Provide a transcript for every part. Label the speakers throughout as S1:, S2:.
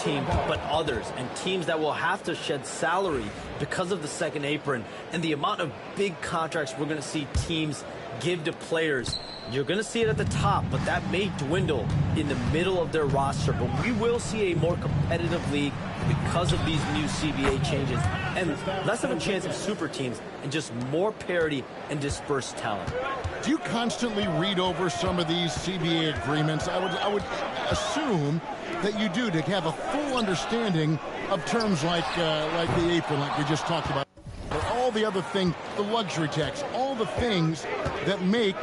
S1: team, but others, and teams that will have to shed salary because of the second apron and the amount of big contracts we're going to see teams give to players. You're going to see it at the top, but that may dwindle in the middle of their roster. But we will see a more competitive league because of these new CBA changes and less of a chance of super teams and just more parity and dispersed talent.
S2: Do you constantly read over some of these CBA agreements? I would assume that you do, to have a full understanding of terms like the apron, like we just talked about. All the other things, the luxury tax, all the things that make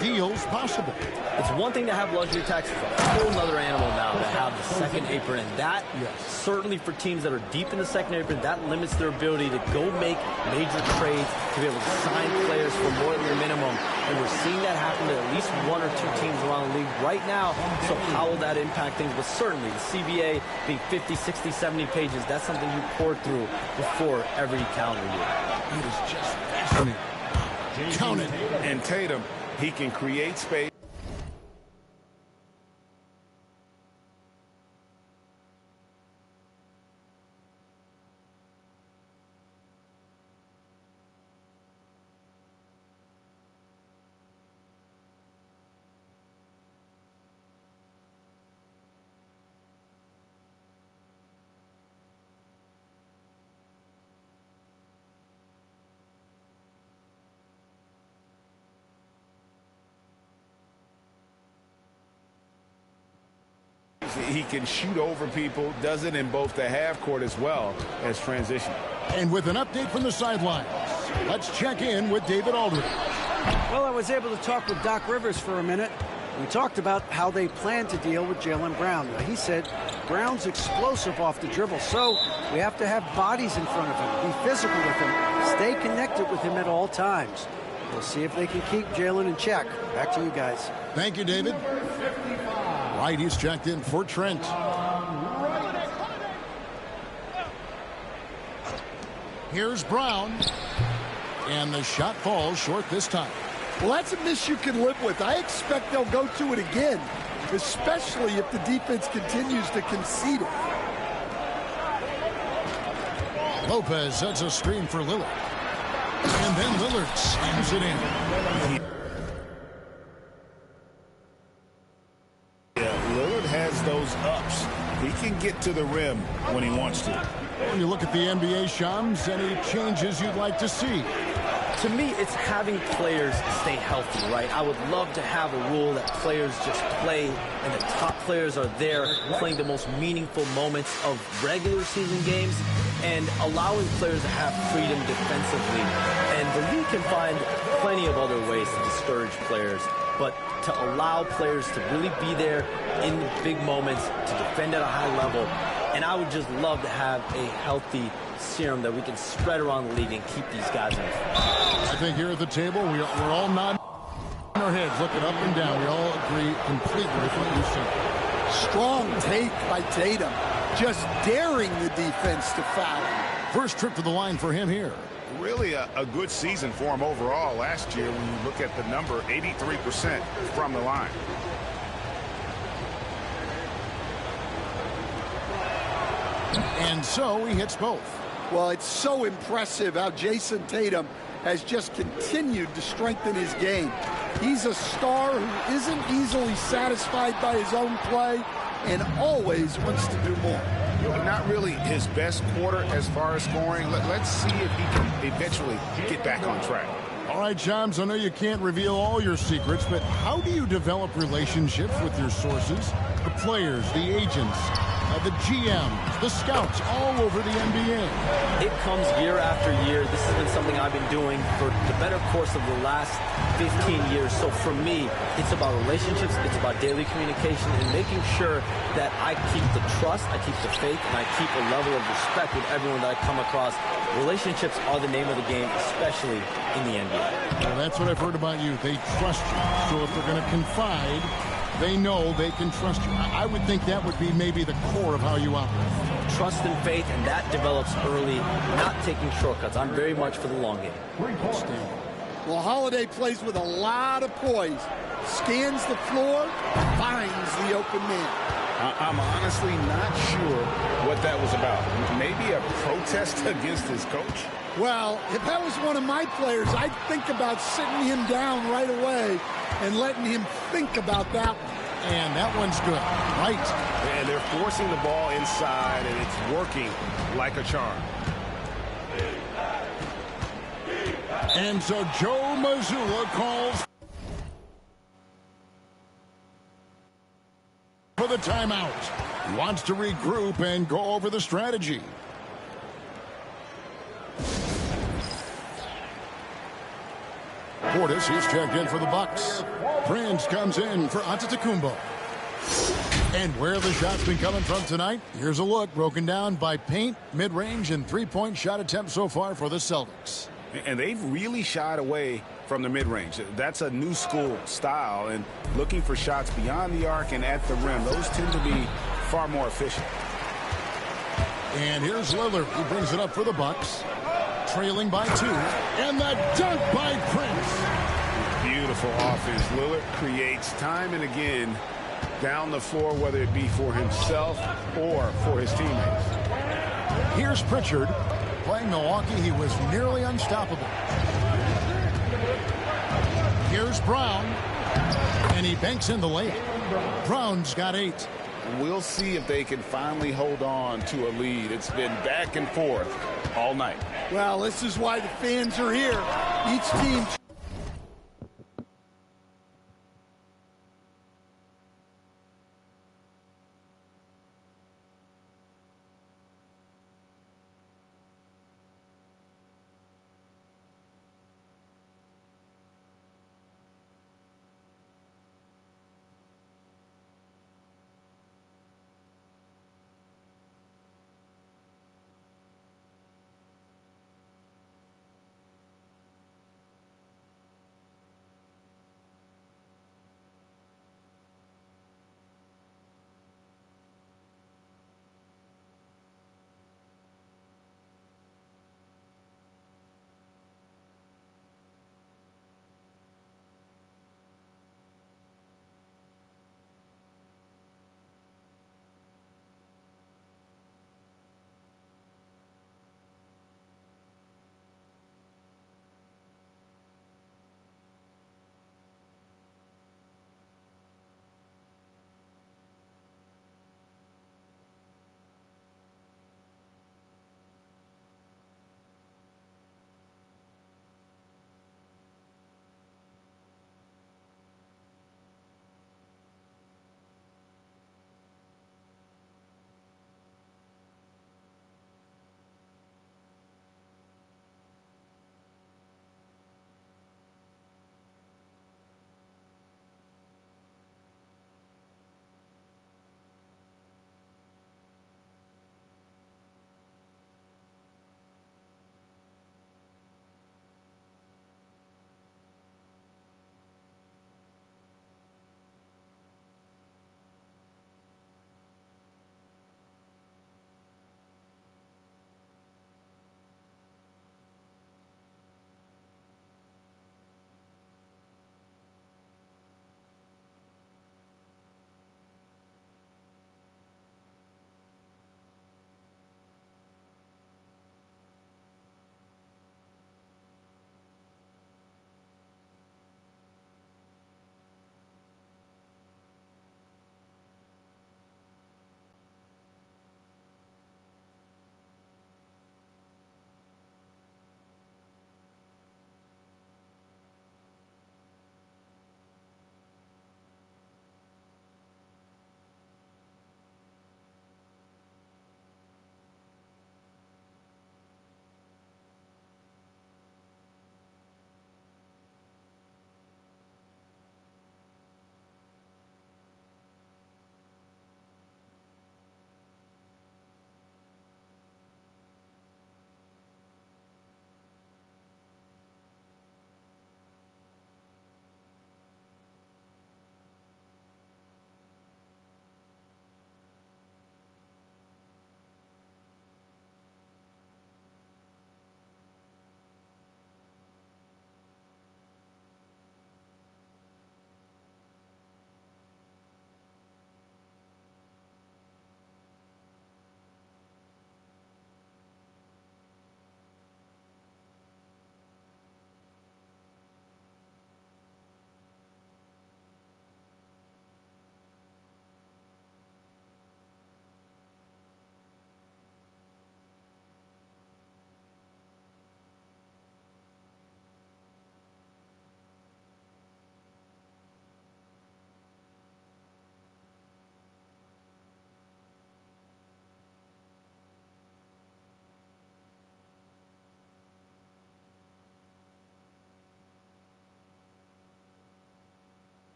S2: deals possible.
S1: It's one thing to have luxury tax, it's a whole other animal now to have the second apron, and that certainly for teams that are deep in the second apron, that limits their ability to go make major trades, to be able to sign players for more than their minimum. And we're seeing that happen to at least one or two teams around the league right now. So how will that impact things? But certainly the CBA being 50, 60, 70 pages, that's something you pour through before every calendar year.
S2: It is just fascinating. Count it.
S3: And Tatum, he can create space. He can shoot over people, does it in both the half court as well as transition.
S2: And with an update from the sidelines, let's check in with David Aldridge.
S4: Well, I was able to talk with Doc Rivers for a minute. We talked about how they plan to deal with Jaylen Brown. Now, he said Brown's explosive off the dribble, so we have to have bodies in front of him, be physical with him, stay connected with him at all times. We'll see if they can keep Jaylen in check. Back to you guys.
S2: Thank you, David. Right, he's checked in for Trent. Here's Brown. And the shot falls short this time.
S5: Well, that's a miss you can live with. I expect they'll go to it again, especially if the defense continues to concede it.
S2: Lopez sets a screen for Lillard. And then Lillard slams it in.
S3: Lillard has those ups. He can get to the rim when he wants to.
S2: When you look at the NBA, Shams, any changes you'd like to see?
S1: To me, it's having players stay healthy, right? I would love to have a rule that players just play and the top players are there playing the most meaningful moments of regular season games and allowing players to have freedom defensively. And the league can find plenty of other ways to discourage players, but to allow players to really be there in the big moments, to defend at a high level. And I would just love to have a healthy serum that we can spread around the league and keep these guys in.
S2: I think here at the table, we're all nodding our heads, looking up and down. We all agree completely with what you said.
S5: Strong take by Tatum, just daring the defense to foul him.
S2: First trip to the line for him here.
S3: Really a good season for him overall last year when you look at the number, 83% from the line.
S2: And so he hits both.
S5: Well, it's so impressive how Jason Tatum has just continued to strengthen his game. He's a star who isn't easily satisfied by his own play and always wants to do more.
S3: Not really his best quarter as far as scoring. Let's see if he can eventually get back on track.
S2: All right, Shams, I know you can't reveal all your secrets, but how do you develop relationships with your sources, the players, the agents, the GMs, the scouts all over the NBA?
S1: It comes year after year. This has been something I've been doing for the better course of the last 15 years. So for me, it's about relationships, it's about daily communication, and making sure that I keep the trust, I keep the faith, and I keep a level of respect with everyone that I come across. Relationships are the name of the game, especially in the NBA.
S2: Well, that's what I've heard about you. They trust you. So if they're going to confide, they know they can trust you. I would think that would be maybe the core of how you operate.
S1: Trust and faith, and that develops early, not taking shortcuts. I'm very much for the long game.
S5: Well, Holiday plays with a lot of poise. Scans the floor, finds the open man.
S3: I'm honestly not sure that was about? Maybe a protest against his coach?
S5: Well, if that was one of my players, I'd think about sitting him down right away and letting him think about that one.
S2: And that one's good. Right.
S3: And they're forcing the ball inside, and it's working like a charm.
S2: And so Joe Mazzulla calls for the timeout. He wants to regroup and go over the strategy. Portis, he's checked in for the Bucks. Prince comes in for Antetokounmpo. And where the shots been coming from tonight? Here's a look broken down by paint, mid-range, and three-point shot attempts so far for the Celtics.
S3: And they've really shied away from the mid-range. That's a new school style, and looking for shots beyond the arc and at the rim. Those tend to be far more efficient.
S2: And here's Lillard. He brings it up for the Bucks. Trailing by 2. And the dunk by Prince.
S3: Beautiful offense. Lillard creates time and again down the floor, whether it be for himself or for his teammates.
S2: Here's Pritchard. Playing Milwaukee, he was nearly unstoppable. Here's Brown. And he banks in the layup. Brown's got 8.
S3: We'll see if they can finally hold on to a lead. It's been back and forth all night.
S5: Well, this is why the fans are here. Each team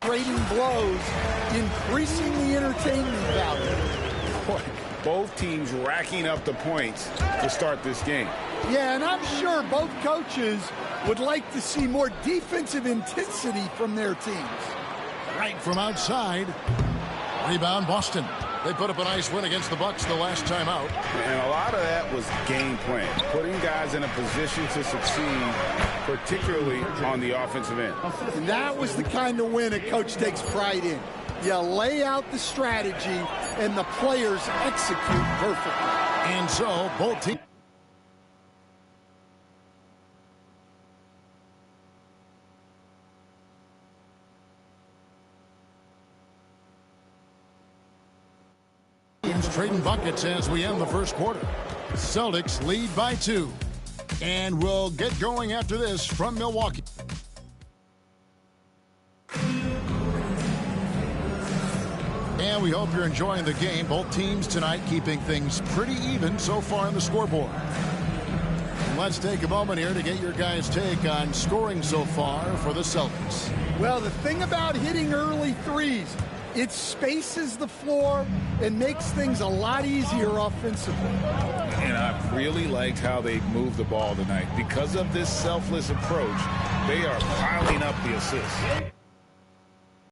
S5: trading blows, increasing the entertainment value.
S3: Boy, both teams racking up the points to start this game.
S5: Yeah, and I'm sure both coaches would like to see more defensive intensity from their teams.
S2: Right from outside. Rebound, Boston. They put up a nice win against the Bucks the last time out.
S3: And a lot of that was game plan, putting guys in a position to succeed, particularly on the offensive end.
S5: And that was the kind of win a coach takes pride in. You lay out the strategy, and the players execute perfectly.
S2: And so, both teams. Trading buckets as we end the first quarter. Celtics lead by 2. And we'll get going after this from Milwaukee. And we hope you're enjoying the game. Both teams tonight keeping things pretty even so far on the scoreboard. And let's take a moment here to get your guys' take on scoring so far for the Celtics.
S5: Well, the thing about hitting early threes, it spaces the floor and makes things a lot easier offensively.
S3: And I really liked how they moved the ball tonight. Because of this selfless approach, they are piling up the assists.